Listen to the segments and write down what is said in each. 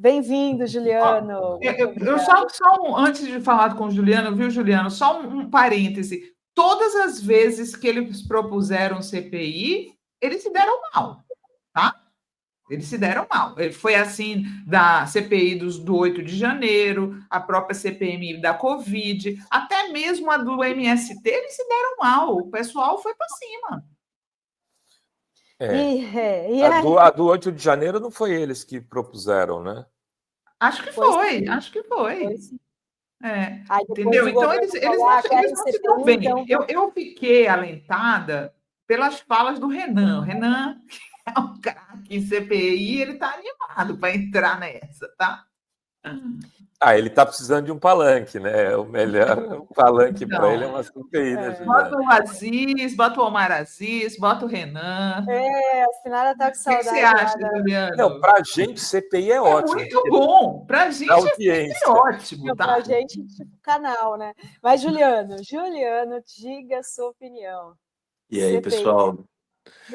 Bem-vindo, Ó, Juliano. eu antes de falar com o Juliano, viu, Juliano? Só um parêntese. Todas as vezes que eles propuseram CPI, eles se deram mal, tá? Eles se deram mal. Foi assim da CPI do 8 de janeiro, a própria CPMI da Covid, até mesmo a do MST, eles se deram mal. O pessoal foi para cima. A do 8 de janeiro não foi eles que propuseram, né? Acho que foi, acho que foi. Entendeu? Então, eles não se dão bem. Então... Eu fiquei alentada pelas falas do Renan. O Renan é um craque em CPI, ele está animado para entrar nessa, tá? Ele está precisando de um palanque, né? O melhor palanque para ele é uma CPI, né, Juliana? Bota o Aziz, bota o Omar Aziz, bota o Renan. A Sinara tá com saudade. O que você acha, Juliano? Não, para a gente, CPI é ótimo. Muito bom. Para a gente é ótimo, tá? Para a gente, tipo, canal, né? Mas, Juliano, diga a sua opinião. E aí, pessoal?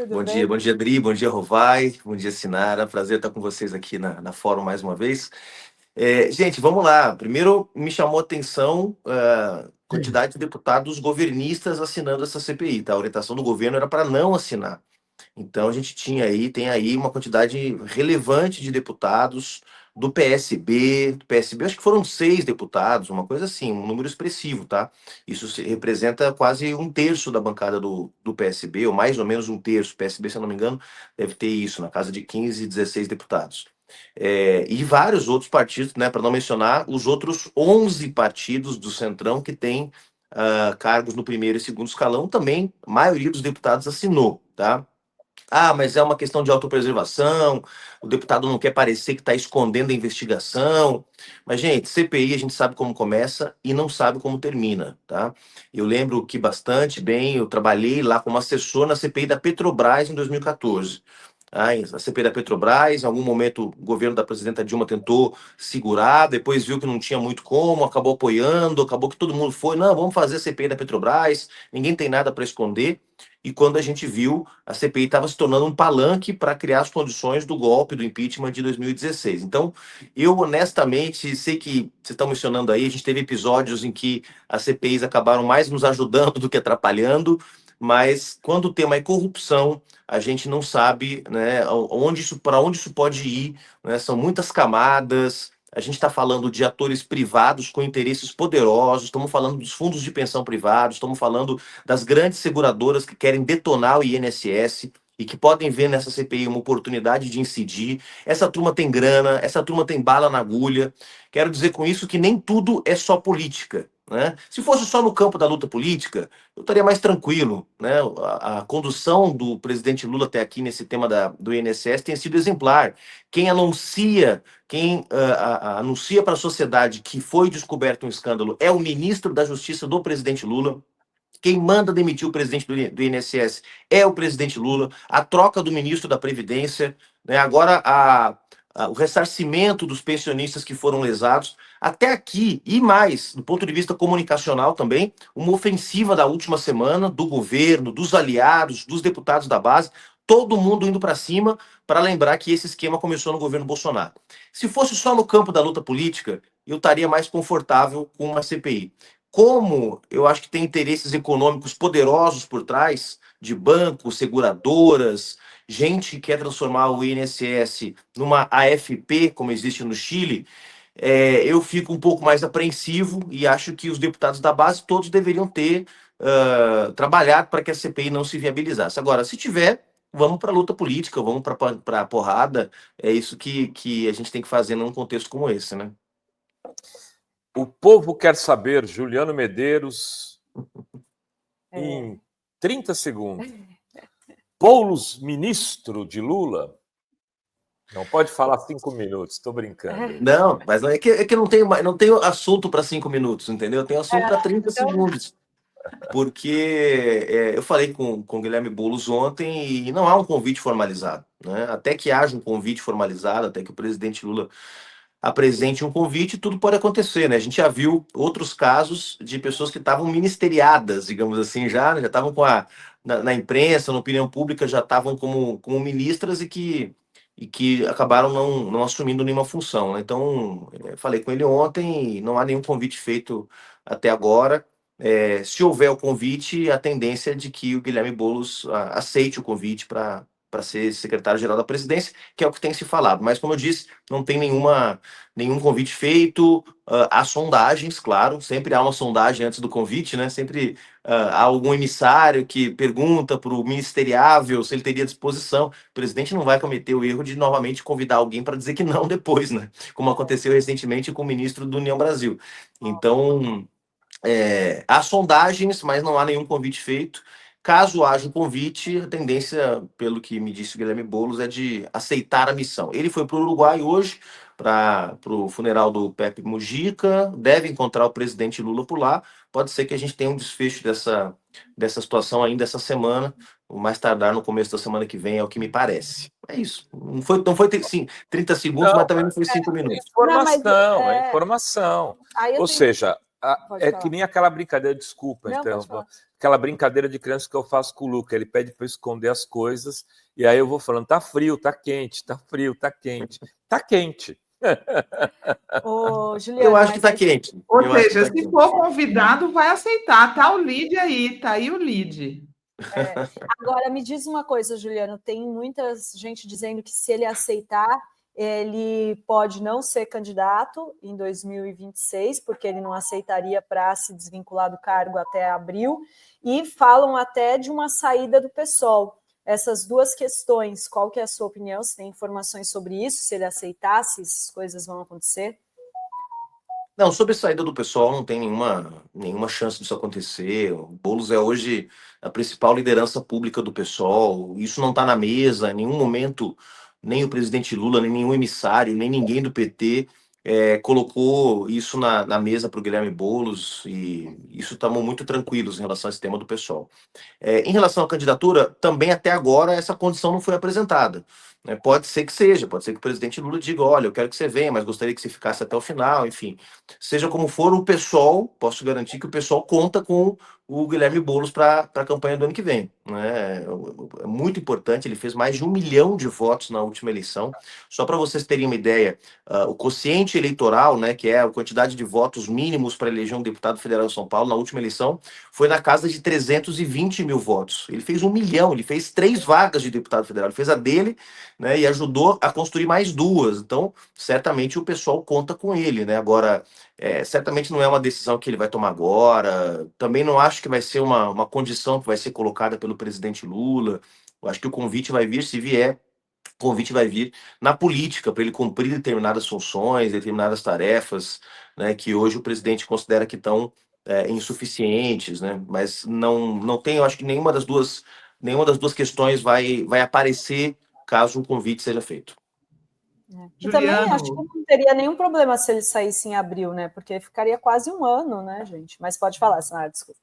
Bom dia, Dri, bom dia, Rovai, bom dia, Sinara. Prazer estar com vocês aqui na Fórum mais uma vez. Gente, vamos lá. Primeiro, me chamou a atenção a quantidade de deputados governistas assinando essa CPI, tá? A orientação do governo era para não assinar. Então, a gente tem aí uma quantidade relevante de deputados do PSB, acho que foram 6 deputados, uma coisa assim, um número expressivo, tá? Isso representa quase 1/3 da bancada do PSB, ou mais ou menos 1/3. O PSB, se eu não me engano, deve ter isso, na casa de 15, 16 deputados. E vários outros partidos, né, para não mencionar os outros 11 partidos do Centrão que têm cargos no primeiro e segundo escalão, também a maioria dos deputados assinou, tá? Mas é uma questão de autopreservação, o deputado não quer parecer que está escondendo a investigação. Mas, gente, CPI a gente sabe como começa e não sabe como termina, tá? Eu lembro que bastante bem, eu trabalhei lá como assessor na CPI da Petrobras em 2014. A CPI da Petrobras, em algum momento o governo da presidenta Dilma tentou segurar, depois viu que não tinha muito como, acabou apoiando, acabou que todo mundo foi, não, vamos fazer a CPI da Petrobras, ninguém tem nada para esconder. E quando a gente viu, a CPI estava se tornando um palanque para criar as condições do golpe, do impeachment de 2016. Então, eu honestamente sei que vocês estão mencionando aí, a gente teve episódios em que as CPIs acabaram mais nos ajudando do que atrapalhando, mas quando o tema é corrupção, a gente não sabe, né, para onde isso pode ir, né? São muitas camadas. A gente está falando de atores privados com interesses poderosos, estamos falando dos fundos de pensão privados, estamos falando das grandes seguradoras que querem detonar o INSS e que podem ver nessa CPI uma oportunidade de incidir. Essa turma tem grana, essa turma tem bala na agulha. Quero dizer com isso que nem tudo é só política, né? Se fosse só no campo da luta política, eu estaria mais tranquilo, né? A condução do presidente Lula até aqui nesse tema do INSS tem sido exemplar. Quem anuncia para a sociedade que foi descoberto um escândalo é o ministro da Justiça do presidente Lula. Quem manda demitir o presidente do INSS é o presidente Lula. A troca do ministro da Previdência, né? Agora o ressarcimento dos pensionistas que foram lesados. Até aqui, e mais, do ponto de vista comunicacional também, uma ofensiva da última semana do governo, dos aliados, dos deputados da base, todo mundo indo para cima para lembrar que esse esquema começou no governo Bolsonaro. Se fosse só no campo da luta política, eu estaria mais confortável com uma CPI. Como eu acho que tem interesses econômicos poderosos por trás, de bancos, seguradoras, gente que quer transformar o INSS numa AFP, como existe no Chile, eu fico um pouco mais apreensivo e acho que os deputados da base todos deveriam ter trabalhado para que a CPI não se viabilizasse. Agora, se tiver, vamos para a luta política, vamos para a porrada. É isso que a gente tem que fazer num contexto como esse, né? O povo quer saber, Juliano Medeiros, em 30 segundos. Boulos, ministro de Lula? Não pode falar 5 minutos, estou brincando. Não, mas é que eu não tenho assunto para 5 minutos, entendeu? Eu tenho assunto para 30 segundos. Porque eu falei com o Guilherme Boulos ontem e não há um convite formalizado, né? Até que haja um convite formalizado, até que o presidente Lula apresente um convite, tudo pode acontecer, né? A gente já viu outros casos de pessoas que estavam ministeriadas, digamos assim, já estavam na imprensa, na opinião pública, já estavam como ministras e que e que acabaram não assumindo nenhuma função, né? Então, falei com ele ontem e não há nenhum convite feito até agora. Se houver o convite, a tendência é de que o Guilherme Boulos aceite o convite para ser secretário-geral da presidência, que é o que tem se falado. Mas, como eu disse, não tem nenhum convite feito. Há sondagens, claro, sempre há uma sondagem antes do convite, né? Sempre há algum emissário que pergunta para o ministeriável se ele teria disposição. O presidente não vai cometer o erro de novamente convidar alguém para dizer que não depois, né? Como aconteceu recentemente com o ministro do União Brasil. Então, há sondagens, mas não há nenhum convite feito. Caso haja um convite, a tendência, pelo que me disse o Guilherme Boulos, é de aceitar a missão. Ele foi para o Uruguai hoje, para o funeral do Pepe Mujica, deve encontrar o presidente Lula por lá. Pode ser que a gente tenha um desfecho dessa situação ainda essa semana, o mais tardar no começo da semana que vem, é o que me parece. É isso. Não foi sim, 30 segundos, mas também não foi 5 minutos. Informação, é informação. Ou seja, é que nem aquela brincadeira, desculpa, então, aquela brincadeira de criança que eu faço com o Luca, ele pede para eu esconder as coisas, e aí eu vou falando, tá frio, tá quente, tá frio, tá quente. Tá quente. Juliano, eu acho que tá quente. Ou seja, se for convidado, vai aceitar. Tá o lead aí, tá aí o lead. Agora, me diz uma coisa, Juliano, tem muita gente dizendo que se ele aceitar, ele pode não ser candidato em 2026, porque ele não aceitaria para se desvincular do cargo até abril, e falam até de uma saída do PSOL. Essas duas questões, qual que é a sua opinião? Você tem informações sobre isso? Se ele aceitar, se essas coisas vão acontecer? Não, sobre a saída do PSOL, não tem nenhuma chance disso acontecer. O Boulos é hoje a principal liderança pública do PSOL. Isso não está na mesa. Em nenhum momento, nem o presidente Lula, nem nenhum emissário, nem ninguém do PT colocou isso na mesa para o Guilherme Boulos. E isso estamos muito tranquilos em relação a esse tema do PSOL. Em relação à candidatura, também até agora essa condição não foi apresentada. Pode ser que seja, pode ser que o presidente Lula diga, olha, eu quero que você venha, mas gostaria que você ficasse até o final, enfim. Seja como for, o PSOL, posso garantir que o PSOL conta com o Guilherme Boulos para a campanha do ano que vem. Né? É muito importante, ele fez mais de 1 milhão de votos na última eleição. Só para vocês terem uma ideia, o quociente eleitoral, né, que é a quantidade de votos mínimos para eleger um deputado federal em São Paulo, na última eleição, foi na casa de 320 mil votos. Ele fez 1 milhão, ele fez 3 vagas de deputado federal, ele fez a dele, né, e ajudou a construir mais 2. Então, certamente o pessoal conta com ele, né? Agora, certamente não é uma decisão que ele vai tomar agora. Também não acho que vai ser uma condição que vai ser colocada pelo presidente Lula. Eu acho que o convite vai vir, se vier, o convite vai vir na política, para ele cumprir determinadas funções, determinadas tarefas, né, que hoje o presidente considera que estão insuficientes, né? Mas não tem, eu acho que nenhuma das duas questões vai aparecer caso o convite seja feito. E também acho que não teria nenhum problema se ele saísse em abril, né? Porque ficaria quase 1 ano, né, gente? Mas pode falar, Sinara, desculpa.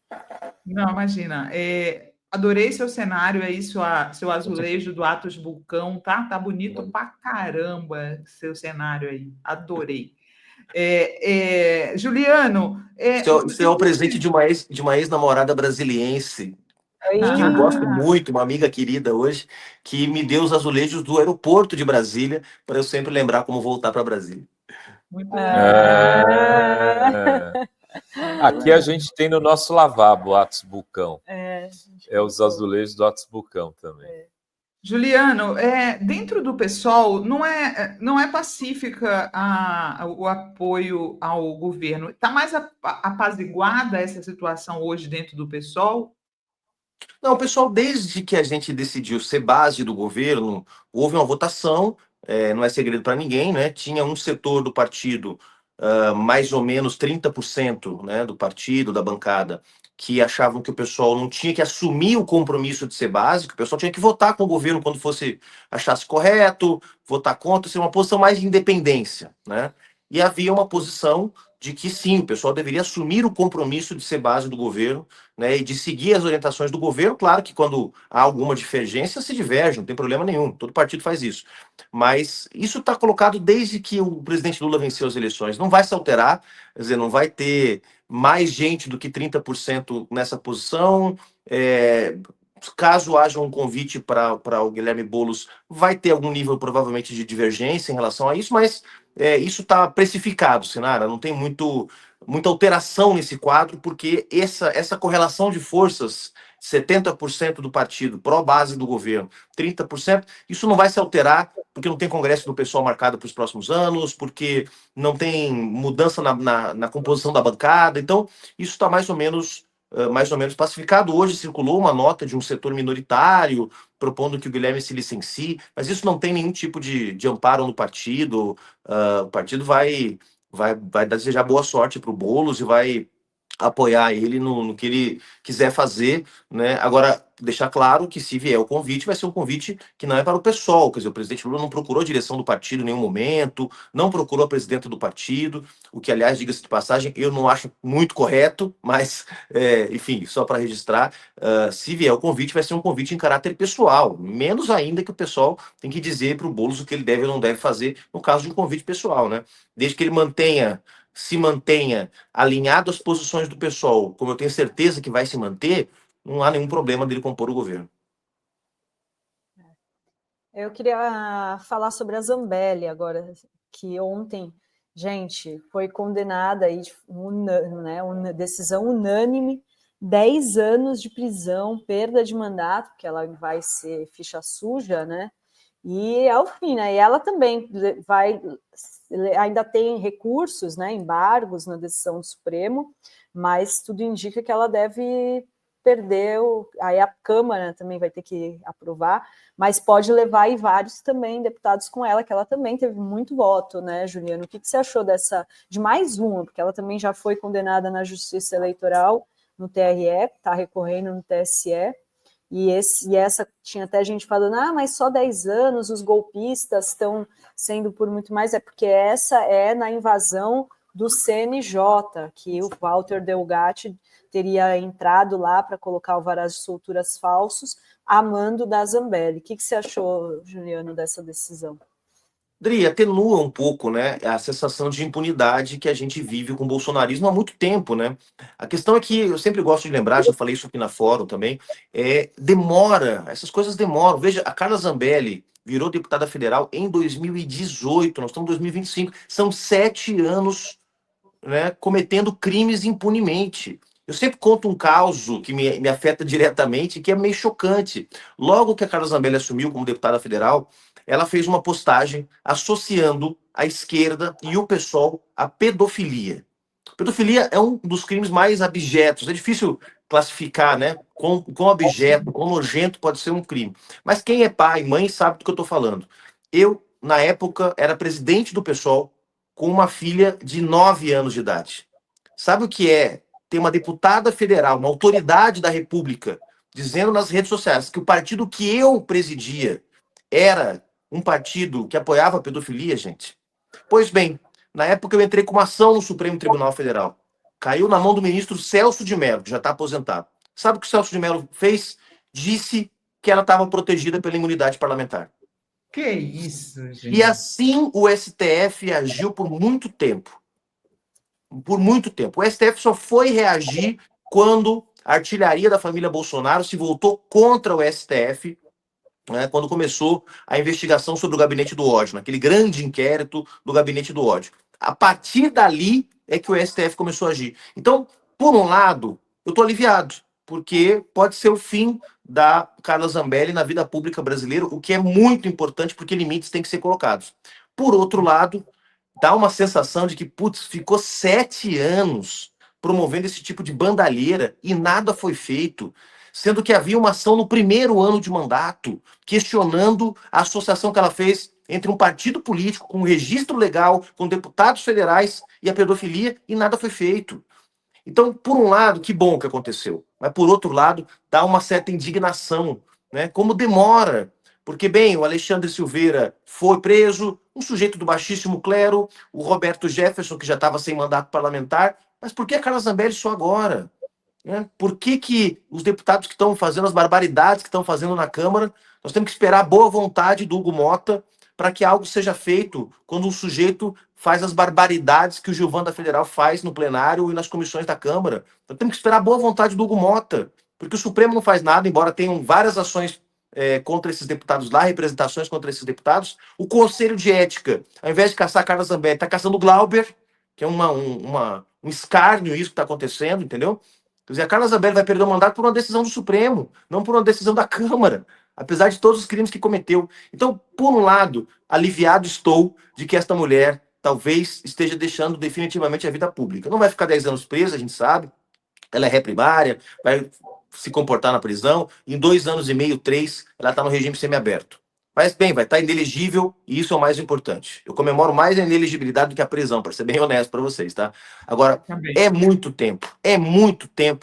Não, imagina. Adorei seu cenário aí, seu azulejo do Atos Bulcão, tá? Tá bonito pra caramba seu cenário aí. Adorei. Juliano... Isso é o presente de uma ex-namorada brasiliense, que eu gosto muito, uma amiga querida hoje, que me deu os azulejos do aeroporto de Brasília, para eu sempre lembrar como voltar para Brasília. Muito legal. Aqui a gente tem no nosso lavabo o Atos Bulcão. Os azulejos do Atos Bulcão também. Juliano, dentro do PSOL, não é pacífica o apoio ao governo. Está mais apaziguada essa situação hoje dentro do PSOL? Não, o pessoal, desde que a gente decidiu ser base do governo, houve uma votação, não é segredo para ninguém, né? Tinha um setor do partido, mais ou menos 30%, né, do partido, da bancada, que achavam que o pessoal não tinha que assumir o compromisso de ser base, que o pessoal tinha que votar com o governo quando achasse correto, votar contra, ser uma posição mais de independência, né? E havia uma posição de que sim, o pessoal deveria assumir o compromisso de ser base do governo, né, e de seguir as orientações do governo. Claro que quando há alguma divergência, se diverge, não tem problema nenhum, todo partido faz isso. Mas isso está colocado desde que o presidente Lula venceu as eleições. Não vai se alterar, quer dizer, não vai ter mais gente do que 30% nessa posição. caso haja um convite para o Guilherme Boulos, vai ter algum nível, provavelmente, de divergência em relação a isso, mas isso está precificado, Sinara, não tem muita alteração nesse quadro, porque essa correlação de forças, 70% do partido pró-base do governo, 30%, isso não vai se alterar, porque não tem congresso do pessoal marcado para os próximos anos, porque não tem mudança na composição da bancada, então isso está mais ou menos pacificado. Hoje circulou uma nota de um setor minoritário propondo que o Guilherme se licencie, mas isso não tem nenhum tipo de amparo no partido. O partido vai desejar boa sorte para o Boulos e vai apoiar ele no que ele quiser fazer, né? Agora, deixar claro que se vier o convite, vai ser um convite que não é para o PSOL, quer dizer, o presidente Lula não procurou a direção do partido em nenhum momento, não procurou a presidenta do partido, o que, aliás, diga-se de passagem, eu não acho muito correto, mas, enfim, só para registrar, se vier o convite, vai ser um convite em caráter pessoal, menos ainda que o pessoal tem que dizer para o Boulos o que ele deve ou não deve fazer no caso de um convite pessoal, né? Desde que ele se mantenha alinhado às posições do PSOL, como eu tenho certeza que vai se manter, não há nenhum problema dele compor o governo. Eu queria falar sobre a Zambelli agora, que ontem, gente, foi condenada aí, né, uma decisão unânime, 10 anos de prisão, perda de mandato, porque ela vai ser ficha suja, né? E ao fim, né? E ela também ainda tem recursos, né, embargos na decisão do Supremo, mas tudo indica que ela deve perder, aí a Câmara também vai ter que aprovar, mas pode levar aí vários também deputados com ela, que ela também teve muito voto, né, Juliano? O que você achou de mais uma? Porque ela também já foi condenada na Justiça Eleitoral, no TRE, está recorrendo no TSE, e essa tinha até gente falando, mas só 10 anos, os golpistas estão sendo por muito mais, é porque essa é na invasão do CNJ, que o Walter Delgatti teria entrado lá para colocar alvarás de solturas falsos a mando da Zambelli. O que você achou, Juliano, dessa decisão? Dri, atenua um pouco, né, a sensação de impunidade que a gente vive com o bolsonarismo há muito tempo, né? A questão é que eu sempre gosto de lembrar, já falei isso aqui na fórum também, demora, essas coisas demoram. Veja, a Carla Zambelli virou deputada federal em 2018, nós estamos em 2025, são 7 anos, né, cometendo crimes impunemente. Eu sempre conto um caso que me afeta diretamente, que é meio chocante. Logo que a Carla Zambelli assumiu como deputada federal, ela fez uma postagem associando a esquerda e o PSOL à pedofilia. Pedofilia é um dos crimes mais abjetos. É difícil classificar, né? Quão abjeto, quão nojento pode ser um crime. Mas quem é pai e mãe sabe do que eu estou falando. Eu, na época, era presidente do PSOL com uma filha de 9 anos de idade. Sabe o que é ter uma deputada federal, uma autoridade da República, dizendo nas redes sociais que o partido que eu presidia era um partido que apoiava a pedofilia, gente? Pois bem, na época eu entrei com uma ação no Supremo Tribunal Federal. Caiu na mão do ministro Celso de Mello, que já está aposentado. Sabe o que o Celso de Mello fez? Disse que ela estava protegida pela imunidade parlamentar. Que isso, gente. E assim o STF agiu por muito tempo. Por muito tempo. O STF só foi reagir quando a artilharia da família Bolsonaro se voltou contra o STF, né, quando começou a investigação sobre o Gabinete do Ódio, naquele grande inquérito do Gabinete do Ódio. A partir dali é que o STF começou a agir. Então, por um lado, eu estou aliviado, porque pode ser o fim da Carla Zambelli na vida pública brasileira, o que é muito importante, porque limites têm que ser colocados. Por outro lado, dá uma sensação de que, putz, ficou 7 anos promovendo esse tipo de bandalheira e nada foi feito, sendo que havia uma ação no primeiro ano de mandato, questionando a associação que ela fez entre um partido político com um registro legal, com deputados federais e a pedofilia, e nada foi feito. Então, por um lado, que bom que aconteceu, mas por outro lado, dá uma certa indignação, né? Como demora, porque, bem, o Alexandre Silveira foi preso, um sujeito do baixíssimo clero, o Roberto Jefferson, que já estava sem mandato parlamentar, mas por que a Carla Zambelli só agora? Né? Por que os deputados que estão fazendo as barbaridades que estão fazendo na Câmara, nós temos que esperar a boa vontade do Hugo Mota para que algo seja feito quando um sujeito faz as barbaridades que o Gilvan da Federal faz no plenário e nas comissões da Câmara? Nós temos que esperar a boa vontade do Hugo Mota. Porque o Supremo não faz nada, embora tenham várias ações contra esses deputados lá, representações contra esses deputados. O Conselho de Ética, ao invés de caçar a Carla Zambelli, está caçando o Glauber, que é um escárnio isso que está acontecendo, entendeu? Quer dizer, a Carla Zambelli vai perder o mandato por uma decisão do Supremo, não por uma decisão da Câmara, apesar de todos os crimes que cometeu. Então, por um lado, aliviado estou de que esta mulher talvez esteja deixando definitivamente a vida pública. Não vai ficar 10 anos presa, a gente sabe. Ela é ré primária, vai se comportar na prisão. Em 2 anos e meio, 3, ela está no regime semiaberto. Mas, bem, vai estar inelegível e isso é o mais importante. Eu comemoro mais a inelegibilidade do que a prisão, para ser bem honesto para vocês, tá? Agora, é muito tempo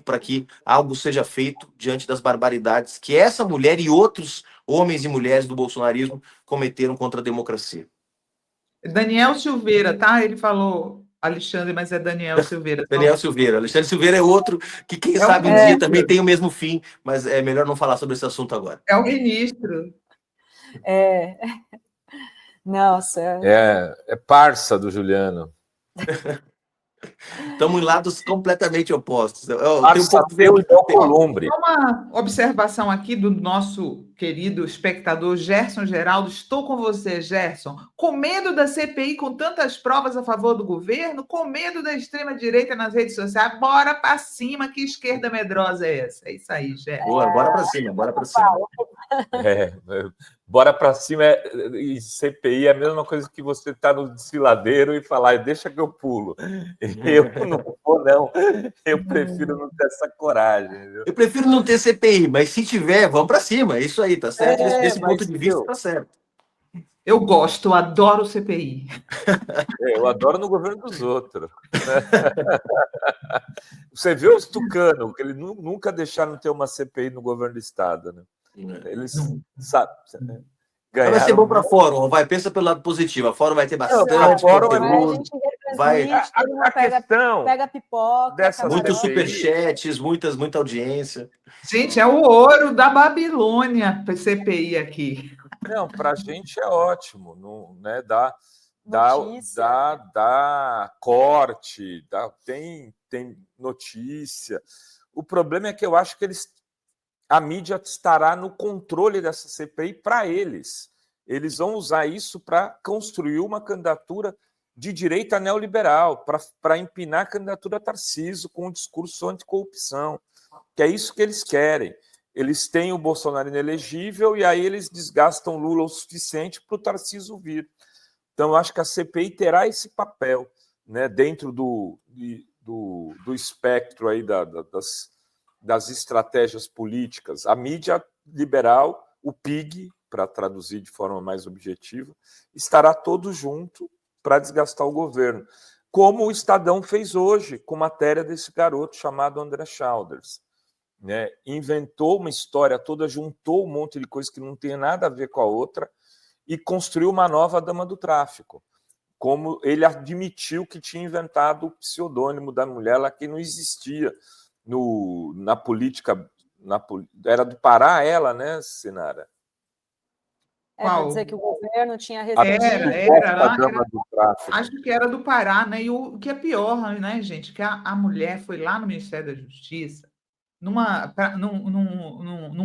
para que algo seja feito diante das barbaridades que essa mulher e outros homens e mulheres do bolsonarismo cometeram contra a democracia. Daniel Silveira, tá? Ele falou Alexandre, mas é Daniel Silveira. Daniel Silveira. Alexandre Silveira é outro que, quem sabe, um dia também tem o mesmo fim, mas é melhor não falar sobre esse assunto agora. É o ministro. Nossa. É parça do Juliano. Estamos em lados completamente opostos. Parça teu e do Columbre. Uma observação aqui do nosso querido espectador Gerson Geraldo. Estou com você, Gerson. Com medo da CPI com tantas provas a favor do governo, com medo da extrema-direita nas redes sociais, bora para cima, que esquerda medrosa é essa? É isso aí, Gerson. Bora para cima, bora para cima. Bora para cima e CPI é a mesma coisa que você tá no desfiladeiro e falar, deixa que eu pulo. Eu não vou, não. Eu prefiro não ter essa coragem. Viu? Eu prefiro não ter CPI, mas se tiver, vamos para cima. É isso aí, tá certo? Desse ponto de vista, tá certo. Eu gosto, eu adoro CPI. Eu adoro no governo dos outros. Você viu os tucanos, que eles nunca deixaram ter uma CPI no governo do Estado, né? Eles sabem. Vai ser bom para fórum, vai, pensa pelo lado positivo. A fórum vai ter bastante conteúdo. Vai a questão pega pipoca, muitos superchats, muita audiência. Gente, é o ouro da Babilônia CPI aqui. Não, para a gente é ótimo, não, né? Dá corte, tem notícia. O problema é que eu acho que a mídia estará no controle dessa CPI para eles. Eles vão usar isso para construir uma candidatura de direita neoliberal, para empinar a candidatura a Tarcísio com um discurso anticorrupção, que é isso que eles querem. Eles têm o Bolsonaro inelegível e aí eles desgastam Lula o suficiente para o Tarcísio vir. Então, eu acho que a CPI terá esse papel, né, dentro do espectro aí das estratégias políticas. A mídia liberal, o PIG, para traduzir de forma mais objetiva, estará todo junto para desgastar o governo, como o Estadão fez hoje com matéria desse garoto chamado André Childers. Né? Inventou uma história toda, juntou um monte de coisa que não tem nada a ver com a outra e construiu uma nova dama do tráfico. Como ele admitiu que tinha inventado o pseudônimo da mulher lá que não existia na política. Era do Pará ela, né, Sinara? Quer dizer que o governo tinha recebido. Acho que era do Pará, né? E o que é pior, né, gente? Que a mulher foi lá no Ministério da Justiça num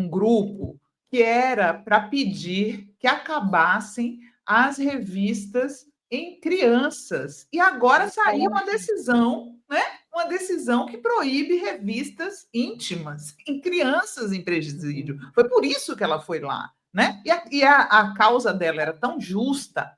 grupo que era para pedir que acabassem as revistas em crianças. E agora saiu uma decisão, né? Uma decisão que proíbe revistas íntimas em crianças em presídio. Foi por isso que ela foi lá, né? E a causa dela era tão justa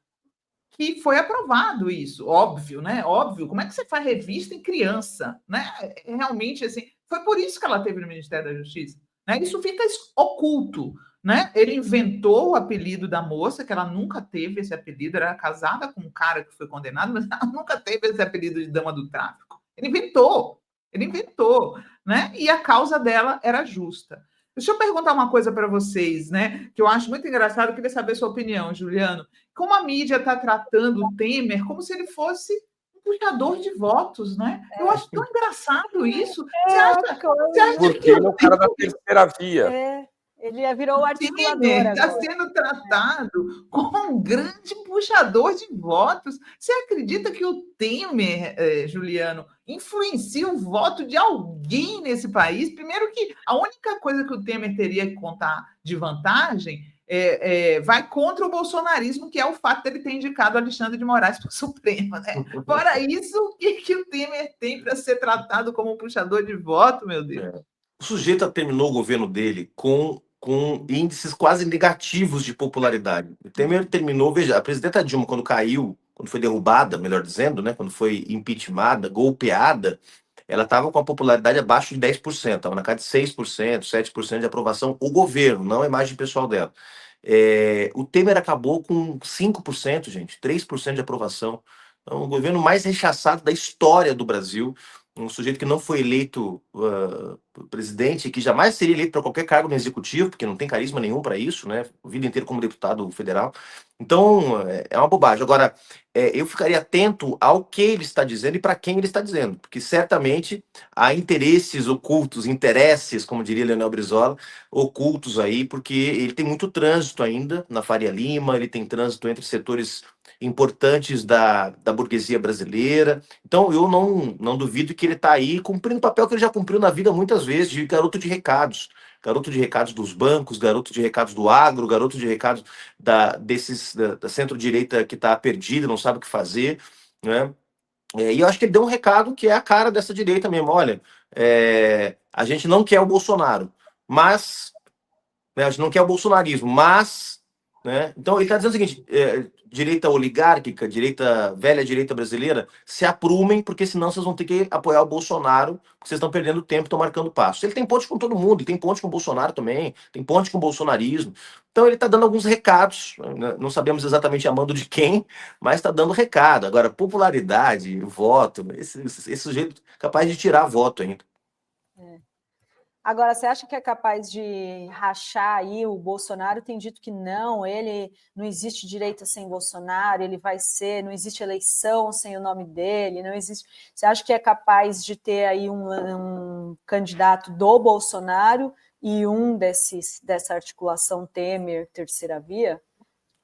que foi aprovado isso, óbvio, né? Óbvio. Como é que você faz revista em criança, né? Realmente, assim, foi por isso que ela teve no Ministério da Justiça, né? Isso fica oculto, né? Ele inventou o apelido da moça, que ela nunca teve esse apelido, era casada com um cara que foi condenado, mas ela nunca teve esse apelido de dama do tráfico. Ele inventou, né? E a causa dela era justa. Deixa eu perguntar uma coisa para vocês, né? Que eu acho muito engraçado, eu queria saber a sua opinião, Juliano. Como a mídia está tratando o Temer como se ele fosse um puxador de votos, né? Eu acho tão engraçado isso. Você acha porque ele é o cara da terceira via. Ele virou o articulador Temer está agora. sendo tratado como um grande puxador de votos. Você acredita que o Temer, Juliano, influencia o voto de alguém nesse país? Primeiro que a única coisa que o Temer teria que contar de vantagem vai contra o bolsonarismo, que é o fato dele ter indicado Alexandre de Moraes para o Supremo. Né? Fora isso, o que o Temer tem para ser tratado como um puxador de voto, meu Deus? O sujeito terminou o governo dele com índices quase negativos de popularidade. O Temer terminou, veja, a presidenta Dilma, quando caiu, quando foi derrubada, melhor dizendo, né, quando foi impeachmentada, golpeada, ela estava com a popularidade abaixo de 10%, estava na casa de 6%, 7% de aprovação, o governo, não a imagem pessoal dela. O Temer acabou com 5%, gente, 3% de aprovação. Então, o governo mais rechaçado da história do Brasil, um sujeito que não foi eleito presidente, que jamais seria eleito para qualquer cargo no executivo, porque não tem carisma nenhum para isso, né? A vida inteira como deputado federal. Então, é uma bobagem. Agora, eu ficaria atento ao que ele está dizendo e para quem ele está dizendo, porque certamente há interesses ocultos, interesses, como diria Leonel Brizola, ocultos aí, porque ele tem muito trânsito ainda na Faria Lima, ele tem trânsito entre setores importantes da burguesia brasileira. Então, eu não duvido que ele está aí cumprindo o papel que ele já cumpriu na vida muitas vezes, de garoto de recados. Garoto de recados dos bancos, garoto de recados do agro, garoto de recados da centro-direita que está perdida, não sabe o que fazer, né? E eu acho que ele deu um recado que é a cara dessa direita mesmo. Olha, a gente não quer o Bolsonaro, mas... Né, a gente não quer o bolsonarismo, mas... Né, então ele está dizendo o seguinte, direita oligárquica, velha direita brasileira, se aprumem, porque senão vocês vão ter que apoiar o Bolsonaro, porque vocês estão perdendo tempo e estão marcando passo. Ele tem ponte com todo mundo, ele tem ponte com o Bolsonaro também, tem ponte com o bolsonarismo. Então ele está dando alguns recados, né, não sabemos exatamente a mando de quem, mas está dando recado. Agora, popularidade, voto, esse sujeito é capaz de tirar voto ainda. Agora, você acha que é capaz de rachar aí o Bolsonaro? Tem dito que não, ele não existe direita sem Bolsonaro, ele vai ser, não existe eleição sem o nome dele, não existe. Você acha que é capaz de ter aí um candidato do Bolsonaro e dessa articulação Temer, terceira via?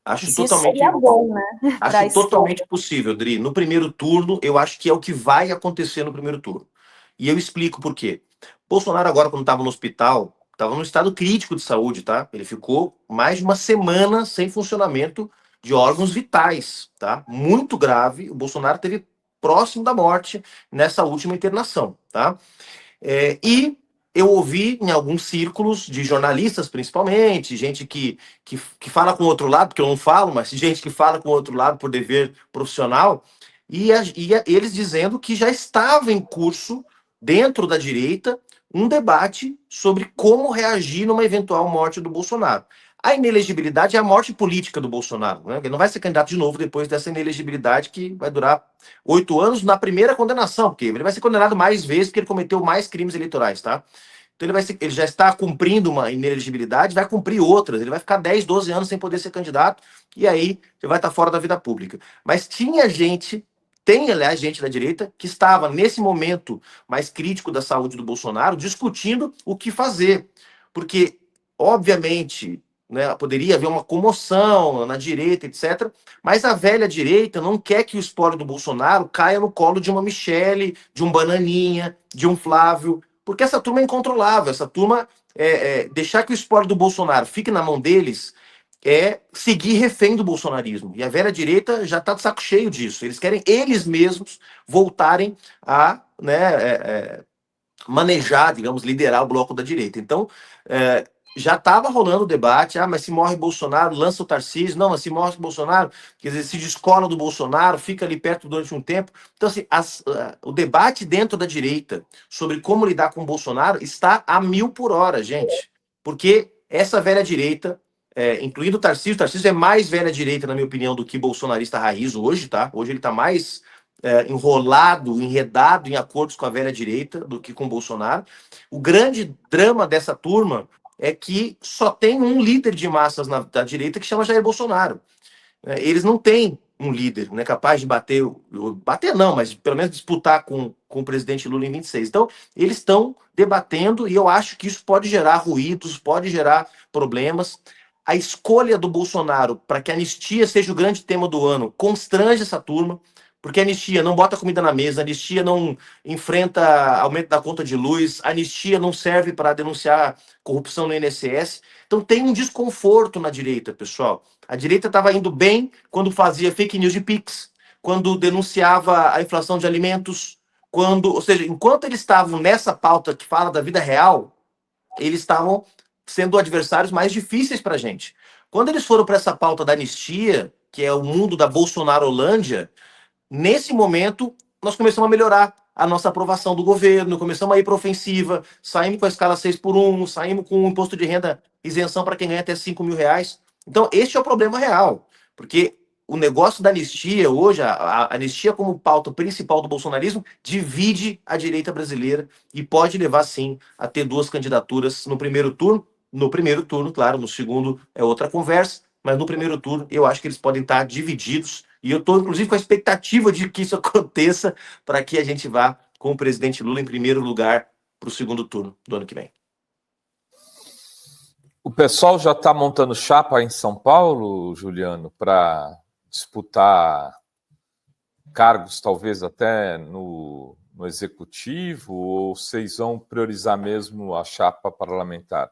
Acho totalmente bom, né? Acho totalmente possível, Dri. No primeiro turno, eu acho que é o que vai acontecer no primeiro turno. E eu explico por quê. Bolsonaro agora, quando estava no hospital, estava num estado crítico de saúde, tá? Ele ficou mais de uma semana sem funcionamento de órgãos vitais, tá? Muito grave. O Bolsonaro esteve próximo da morte nessa última internação, tá? E eu ouvi em alguns círculos de jornalistas, principalmente, gente que fala com o outro lado, porque eu não falo, mas gente que fala com o outro lado por dever profissional, e eles dizendo que já estava em curso, dentro da direita, um debate sobre como reagir numa eventual morte do Bolsonaro. A inelegibilidade é a morte política do Bolsonaro, né? Ele não vai ser candidato de novo depois dessa inelegibilidade que vai durar 8 anos na primeira condenação, porque ele vai ser condenado mais vezes porque ele cometeu mais crimes eleitorais, tá? Então ele já está cumprindo uma inelegibilidade, vai cumprir outras, ele vai ficar 10, 12 anos sem poder ser candidato, e aí ele vai estar fora da vida pública. Mas tem, aliás, gente da direita que estava, nesse momento mais crítico da saúde do Bolsonaro, discutindo o que fazer. Porque, obviamente, né, poderia haver uma comoção na direita, etc. Mas a velha direita não quer que o espólio do Bolsonaro caia no colo de uma Michele, de um Bananinha, de um Flávio, porque essa turma é incontrolável. Essa turma, deixar que o espólio do Bolsonaro fique na mão deles é seguir refém do bolsonarismo. E a velha direita já está de saco cheio disso. Eles querem eles mesmos voltarem a manejar, digamos, liderar o bloco da direita. Então, já estava rolando o debate, mas se morre Bolsonaro, lança o Tarcísio, não, mas se morre Bolsonaro, quer dizer, se descola do Bolsonaro, fica ali perto durante um tempo. Então, assim, o debate dentro da direita sobre como lidar com o Bolsonaro está a 1000 por hora, gente. Porque essa velha direita, incluindo o Tarcísio é mais velha direita, na minha opinião, do que bolsonarista raiz hoje, tá? Hoje ele está mais enredado em acordos com a velha direita do que com o Bolsonaro. O grande drama dessa turma é que só tem um líder de massas da direita que chama Jair Bolsonaro. Eles não têm um líder, né, capaz de bater não, mas pelo menos disputar com o presidente Lula em 26. Então, eles estão debatendo e eu acho que isso pode gerar ruídos, pode gerar problemas. A escolha do Bolsonaro para que a anistia seja o grande tema do ano constrange essa turma, porque a anistia não bota comida na mesa, a anistia não enfrenta aumento da conta de luz, a anistia não serve para denunciar corrupção no INSS. Então tem um desconforto na direita, pessoal. A direita estava indo bem quando fazia fake news de Pix, quando denunciava a inflação de alimentos, ou seja, enquanto eles estavam nessa pauta que fala da vida real, eles estavam sendo adversários mais difíceis para a gente. Quando eles foram para essa pauta da anistia, que é o mundo da Bolsonarolândia, nesse momento nós começamos a melhorar a nossa aprovação do governo, começamos a ir para ofensiva, saímos com a escala 6x1, saímos com o imposto de renda isenção para quem ganha até 5 mil reais. Então, este é o problema real, porque o negócio da anistia hoje, a anistia como pauta principal do bolsonarismo, divide a direita brasileira e pode levar, sim, a ter 2 candidaturas no primeiro turno. No primeiro turno, claro, no segundo é outra conversa, mas no primeiro turno eu acho que eles podem estar divididos e eu estou, inclusive, com a expectativa de que isso aconteça para que a gente vá com o presidente Lula em primeiro lugar para o segundo turno do ano que vem. O pessoal já está montando chapa em São Paulo, Juliano, para disputar cargos, talvez até no executivo, ou vocês vão priorizar mesmo a chapa parlamentar?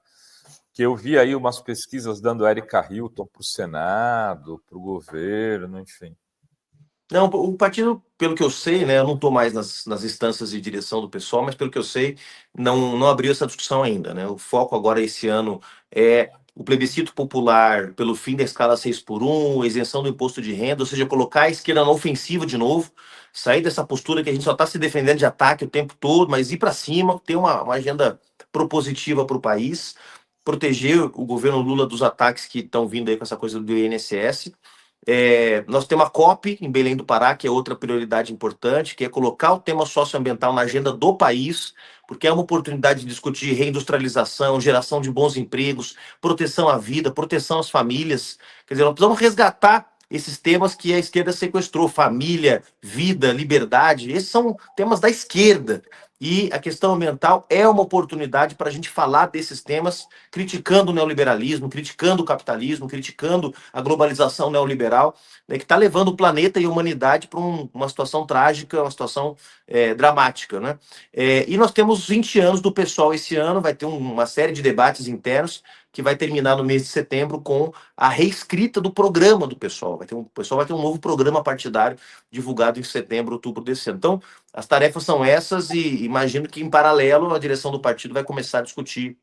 Que eu vi aí umas pesquisas dando Érica Hilton para o Senado, para o governo, enfim. Não, o partido, pelo que eu sei, né, eu não estou mais nas instâncias de direção do pessoal, mas pelo que eu sei, não abriu essa discussão ainda, né? O foco agora esse ano é o plebiscito popular pelo fim da escala 6x1, isenção do imposto de renda, ou seja, colocar a esquerda na ofensiva de novo, sair dessa postura que a gente só está se defendendo de ataque o tempo todo, mas ir para cima, ter uma agenda propositiva para o país, proteger o governo Lula dos ataques que estão vindo aí com essa coisa do INSS. Nós temos a COP em Belém do Pará, que é outra prioridade importante, que é colocar o tema socioambiental na agenda do país, porque é uma oportunidade de discutir reindustrialização, geração de bons empregos, proteção à vida, proteção às famílias. Quer dizer, nós precisamos resgatar esses temas que a esquerda sequestrou: família, vida, liberdade. Esses são temas da esquerda. E a questão ambiental é uma oportunidade para a gente falar desses temas, criticando o neoliberalismo, criticando o capitalismo, criticando a globalização neoliberal, né, que está levando o planeta e a humanidade para uma situação trágica, uma situação dramática, né? E nós temos 20 anos do PSOL esse ano, vai ter uma série de debates internos que vai terminar no mês de setembro com a reescrita do programa do PSOL. O PSOL vai ter um novo programa partidário divulgado em setembro, outubro desse ano. Então, as tarefas são essas e imagino que, em paralelo, a direção do partido vai começar a discutir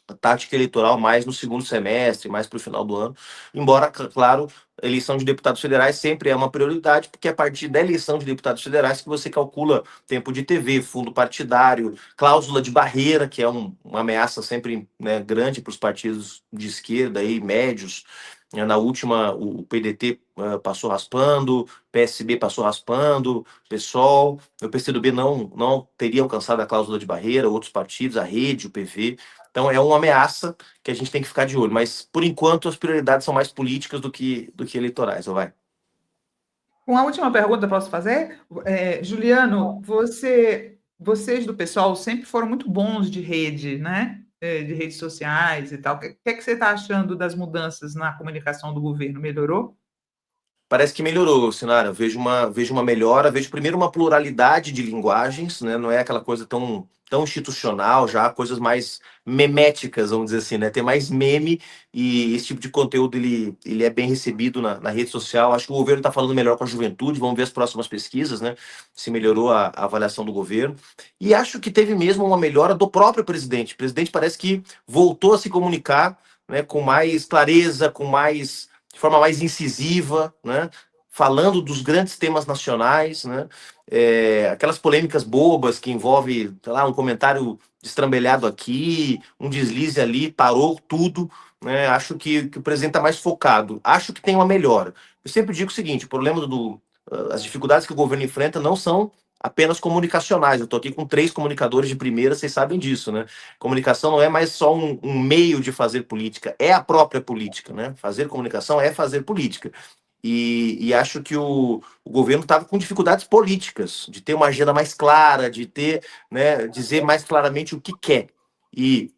a tática eleitoral mais no segundo semestre, mais para o final do ano, embora, claro, a eleição de deputados federais sempre é uma prioridade, porque é a partir da eleição de deputados federais que você calcula tempo de TV, fundo partidário, cláusula de barreira, que é uma ameaça sempre, né, grande para os partidos de esquerda e médios. Na última, o PDT passou raspando, PSB passou raspando, PSOL, o PCdoB não teria alcançado a cláusula de barreira, outros partidos, a Rede, o PV. Então é uma ameaça que a gente tem que ficar de olho. Mas, por enquanto, as prioridades são mais políticas do que eleitorais. Vai. Uma última pergunta posso fazer? Juliano, vocês do pessoal sempre foram muito bons de rede, né? De redes sociais e tal. O que é que você está achando das mudanças na comunicação do governo? Melhorou? Parece que melhorou, Sinara. Vejo uma melhora, vejo primeiro uma pluralidade de linguagens, né? Não é aquela coisa tão institucional, já coisas mais meméticas, vamos dizer assim, né? Tem mais meme e esse tipo de conteúdo ele é bem recebido na rede social. Acho que o governo está falando melhor com a juventude, vamos ver as próximas pesquisas, né? Se melhorou a avaliação do governo. E acho que teve mesmo uma melhora do próprio presidente. O presidente parece que voltou a se comunicar, né, com mais clareza, de forma mais incisiva, né? Falando dos grandes temas nacionais, né? Aquelas polêmicas bobas que envolve, sei lá, um comentário destrambelhado aqui, um deslize ali, parou tudo, né? Acho que o presidente está mais focado. Acho que tem uma melhora. Eu sempre digo o seguinte: o problema as dificuldades que o governo enfrenta não são apenas comunicacionais. Eu estou aqui com 3 comunicadores de primeira, vocês sabem disso, né? Comunicação não é mais só um meio de fazer política, é a própria política, né? Fazer comunicação é fazer política. E acho que o governo estava com dificuldades políticas, de ter uma agenda mais clara, de ter, né, dizer mais claramente o que quer. E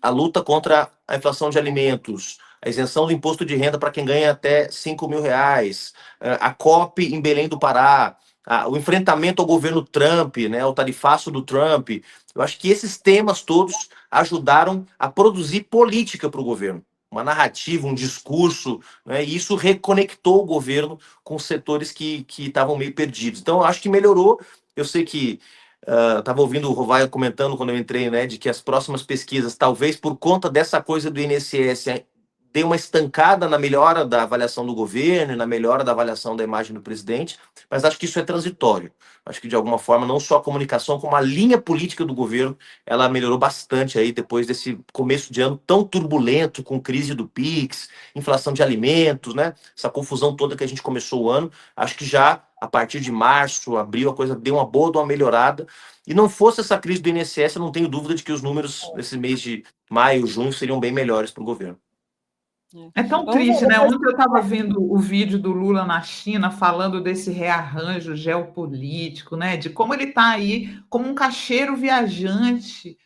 a luta contra a inflação de alimentos, a isenção do imposto de renda para quem ganha até R$ 5.000, a COP em Belém do Pará, o enfrentamento ao governo Trump, né, o tarifaço do Trump. Eu acho que esses temas todos ajudaram a produzir política para o governo, uma narrativa, um discurso, né, e isso reconectou o governo com setores que estavam meio perdidos. Então, eu acho que melhorou. Eu sei que estava ouvindo o Rovai comentando quando eu entrei, né, de que as próximas pesquisas, talvez por conta dessa coisa do INSS, dê uma estancada na melhora da avaliação do governo, na melhora da avaliação da imagem do presidente, mas acho que isso é transitório. Acho que, de alguma forma, não só a comunicação, como a linha política do governo, ela melhorou bastante aí depois desse começo de ano tão turbulento, com crise do PIX, inflação de alimentos, né? Essa confusão toda que a gente começou o ano. Acho que já, a partir de março, abril, a coisa deu uma boa, uma melhorada. E não fosse essa crise do INSS, eu não tenho dúvida de que os números desse mês de maio, junho, seriam bem melhores para o governo. É tão triste, né? Ontem eu estava vendo o vídeo do Lula na China falando desse rearranjo geopolítico, né? De como ele está aí como um cacheiro viajante,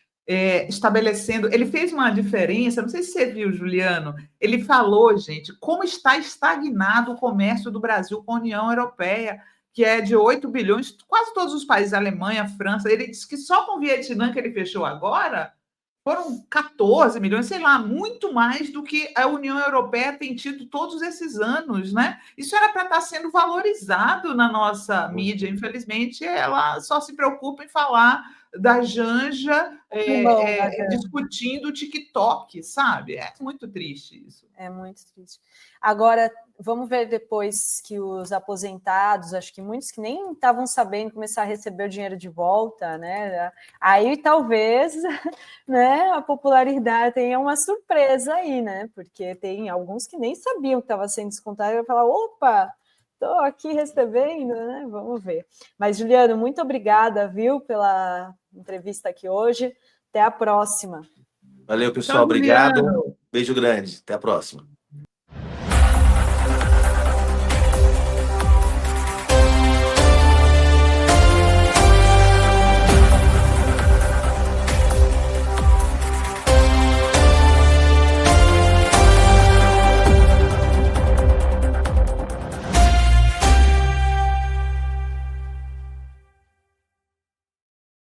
estabelecendo. Ele fez uma diferença, não sei se você viu, Juliano. Ele falou, gente, como está estagnado o comércio do Brasil com a União Europeia, que é de 8 bilhões, quase todos os países, Alemanha, França. Ele disse que só com o Vietnã, que ele fechou agora, foram 14 milhões, sei lá, muito mais do que a União Europeia tem tido todos esses anos, né? Isso era para estar sendo valorizado na nossa mídia. Infelizmente, ela só se preocupa em falar da Janja discutindo o TikTok, sabe? É muito triste isso. É muito triste. Agora, vamos ver depois que os aposentados, acho que muitos que nem estavam sabendo começar a receber o dinheiro de volta, né? Aí talvez, né, a popularidade tenha uma surpresa aí, né? Porque tem alguns que nem sabiam que estava sendo descontado e vai falar, opa, estou aqui recebendo, né? Vamos ver. Mas, Juliano, muito obrigada, viu, pela entrevista aqui hoje. Até a próxima. Valeu, pessoal. Obrigado. Beijo grande. Até a próxima.